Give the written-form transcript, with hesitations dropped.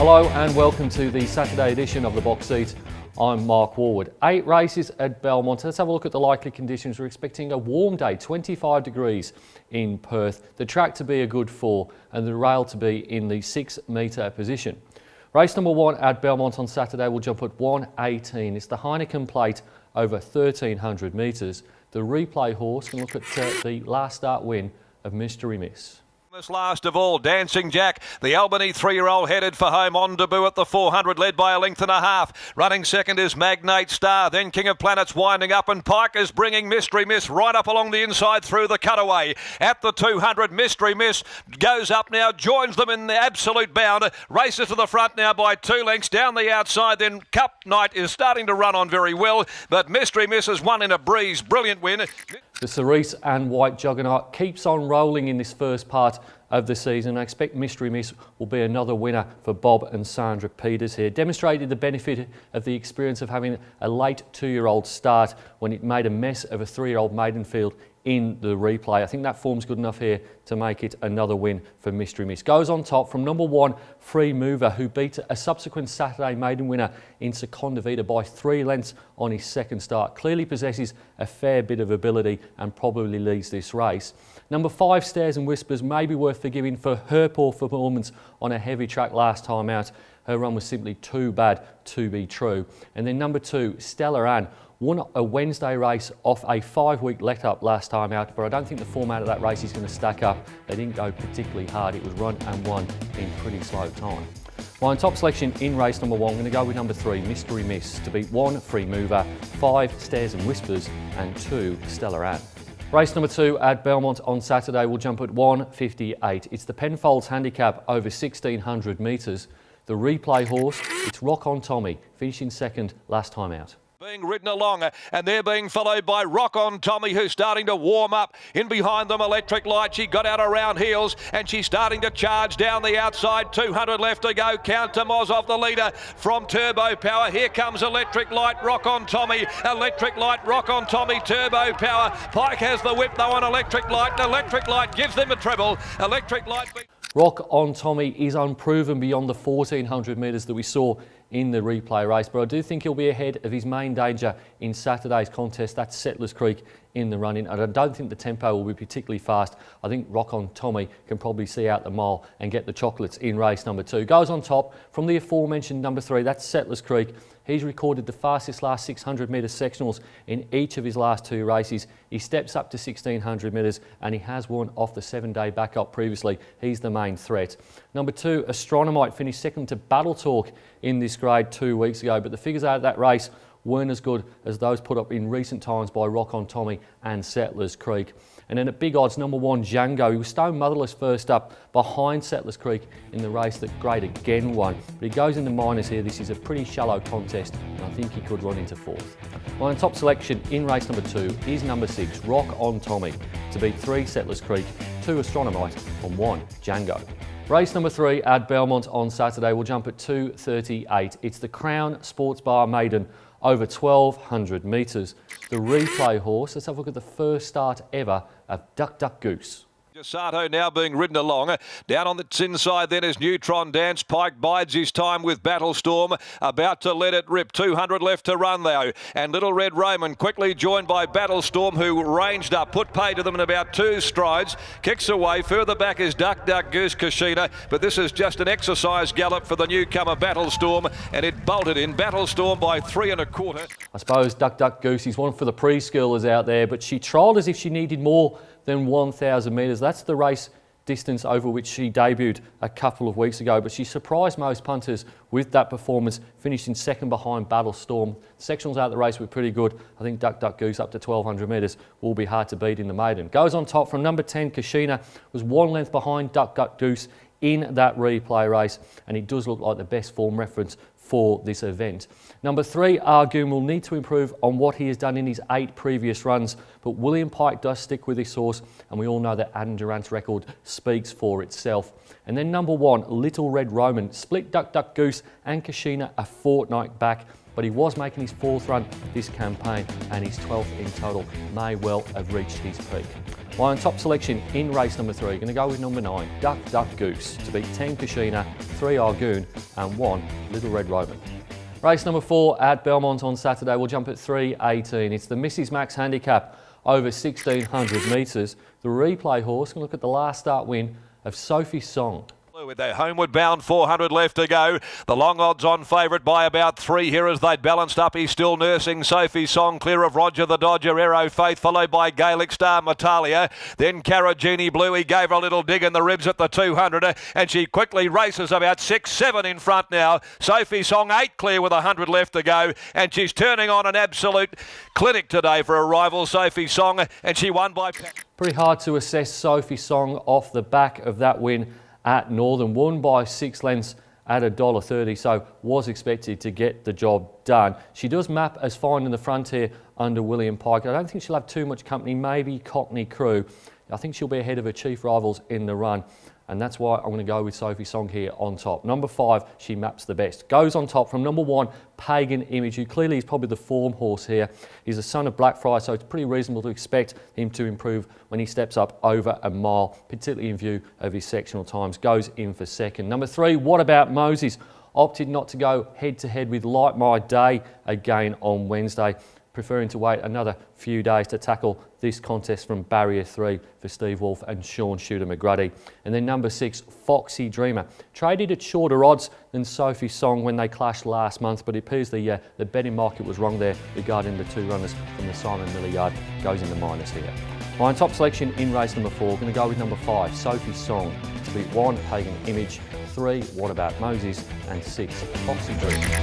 Hello and welcome to the Saturday edition of the Box Seat. I'm Mark Warwood. 8 races at Belmont. Let's have a look at the likely conditions. We're expecting a warm day, 25 degrees in Perth. The track to be a good 4 and the rail to be in the 6 metre position. Race number 1 at Belmont on Saturday will jump at 1:18. It's the Heineken Plate over 1,300 metres. The replay horse can look at the last start win of Mystery Miss. Last of all, Dancing Jack, the Albany 3-year-old headed for home on debut at the 400, led by a length and a half. Running second is Magnate Star, then King of Planets winding up, and Pike is bringing Mystery Miss right up along the inside through the cutaway. At the 200, Mystery Miss goes up now, joins them in the absolute bound, races to the front now by 2 lengths, down the outside, then Cup Night is starting to run on very well, but Mystery Miss has won in a breeze. Brilliant win. The Cerise and White Juggernaut keeps on rolling in this first part of the season. I expect Mystery Miss will be another winner for Bob and Sandra Peters here. Demonstrated the benefit of the experience of having a late 2-year-old start when it made a mess of a 3-year-old maiden field in the replay. I think that form's good enough here to make it another win for Mystery Miss. Goes on top from number 1, Free Mover, who beat a subsequent Saturday maiden winner in Seconda Vita by 3 lengths on his second start. Clearly possesses a fair bit of ability and probably leads this race. Number 5, Stares and Whispers, may be worth forgiving for her poor performance on a heavy track last time out. Her run was simply too bad to be true. And then number 2, Stellar Ann, won a Wednesday race off a 5-week let-up last time out, but I don't think the format of that race is going to stack up. They didn't go particularly hard. It was run and won in pretty slow time. My top selection in race number 1, I'm going to go with number 3, Mystery Miss, to beat 1, Free Mover, 5, Stares and Whispers, and 2, Stellar Ann. Race number 2 at Belmont on Saturday will jump at 1:58. It's the Penfolds Handicap over 1,600 metres. The replay horse, it's Rock On Tommy, finishing second last time out. Being ridden along, and they're being followed by Rock On Tommy, who's starting to warm up. In behind them, Electric Light. She got out around heels, and she's starting to charge down the outside. 200 left to go. Count to Moz off the leader from Turbo Power. Here comes Electric Light, Rock On Tommy. Electric Light, Rock On Tommy, Turbo Power. Pike has the whip though on Electric Light. Electric Light gives them a treble. Electric Light. Rock On Tommy is unproven beyond the 1,400 metres that we saw in the replay race, but I do think he'll be ahead of his main danger in Saturday's contest. That's Settlers Creek in the run-in, and I don't think the tempo will be particularly fast. I think Rock On Tommy can probably see out the mile and get the chocolates in race number 2. Goes on top from the aforementioned number 3, that's Settlers Creek. He's recorded the fastest last 600 metre sectionals in each of his last 2 races. He steps up to 1,600 metres and he has won off the 7-day backup previously. He's the main threat. Number 2, Astronomite, finished second to Battle Talk in this grade 2 weeks ago, but the figures out of that race weren't as good as those put up in recent times by Rock On Tommy and Settlers Creek. And then at big odds, number 1, Django. He was stone motherless first up behind Settlers Creek in the race that Great again won. But he goes into minors here. This is a pretty shallow contest, and I think he could run into 4th. My top selection in race number 2 is number 6, Rock On Tommy, to beat 3, Settlers Creek, 2, Astronomite, and 1, Django. Race number 3 at Belmont on Saturday will jump at 2:38. It's the Crown Sports Bar Maiden over 1,200 metres. The replay horse, let's have a look at the first start ever of Duck Duck Goose. Sato now being ridden along. Down on its inside then is Neutron Dance. Pike bides his time with Battlestorm. About to let it rip. 200 left to run though. And Little Red Raymond quickly joined by Battlestorm, who ranged up, put pay to them in about 2 strides. Kicks away. Further back is Duck Duck Goose Kashina. But this is just an exercise gallop for the newcomer Battlestorm. And it bolted in. Battlestorm by 3 1/4. I suppose Duck Duck Goose is one for the preschoolers out there, but she trialled as if she needed more than 1,000 metres. That's the race distance over which she debuted a couple of weeks ago, but she surprised most punters with that performance, finishing second behind Battlestorm. Sectionals out the race were pretty good. I think Duck Duck Goose up to 1,200 metres will be hard to beat in the maiden. Goes on top from number 10, Kashina, was 1 length behind Duck Duck Goose in that replay race, and it does look like the best form reference for this event. Number 3, Argoon, will need to improve on what he has done in his 8 previous runs, but William Pike does stick with his horse, and we all know that Adam Durant's record speaks for itself. And then number 1, Little Red Roman, split Duck Duck Goose and Kashina a fortnight back, but he was making his 4th run this campaign, and his 12th in total, may well have reached his peak. My top selection in race number 3, going to go with number 9, Duck Duck Goose, to beat 10 Kashina, 3 Argoon and 1 Little Red Roman. Race number 4 at Belmont on Saturday. We'll jump at 3:18. It's the Mrs. Max Handicap over 1,600 metres. The replay horse can look at the last start win of Sophie Song. With their homeward bound 400 left to go. The long odds on favourite by about 3 here as they'd balanced up. He's still nursing Sophie Song clear of Roger the Dodger, Aero Faith, followed by Gaelic Star Matalia. Then Carragini Blue. He gave her a little dig in the ribs at the 200 and she quickly races about 6-7 in front now. Sophie Song 8 clear with 100 left to go and she's turning on an absolute clinic today for her rival Sophie Song and she won by... Pretty hard to assess Sophie Song off the back of that win at Northern. Won by 6 lengths at $1.30, so was expected to get the job done. She does map as fine in the front here under William Pike. I don't think she'll have too much company, maybe Cockney Crew. I think she'll be ahead of her chief rivals in the run, and that's why I'm going to go with Sophie Song here on top. Number 5, she maps the best. Goes on top from number 1, Pagan Image, who clearly is probably the form horse here. He's a son of Blackfriars, so it's pretty reasonable to expect him to improve when he steps up over a mile, particularly in view of his sectional times. Goes in for second. Number 3, What About Moses? Opted not to go head-to-head with Light My Day again on Wednesday, preferring to wait another few days to tackle this contest from Barrier 3 for Steve Wolf and Sean Shooter McGrady. And then number 6, Foxy Dreamer. Traded at shorter odds than Sophie Song when they clashed last month, but it appears the betting market was wrong there regarding the 2 runners from the Simon Miller yard. Goes in the minus here. My top selection in race number 4, going to go with number 5, Sophie Song, to beat 1, Pagan Image, 3, What About Moses, and 6, Foxy Dreamer.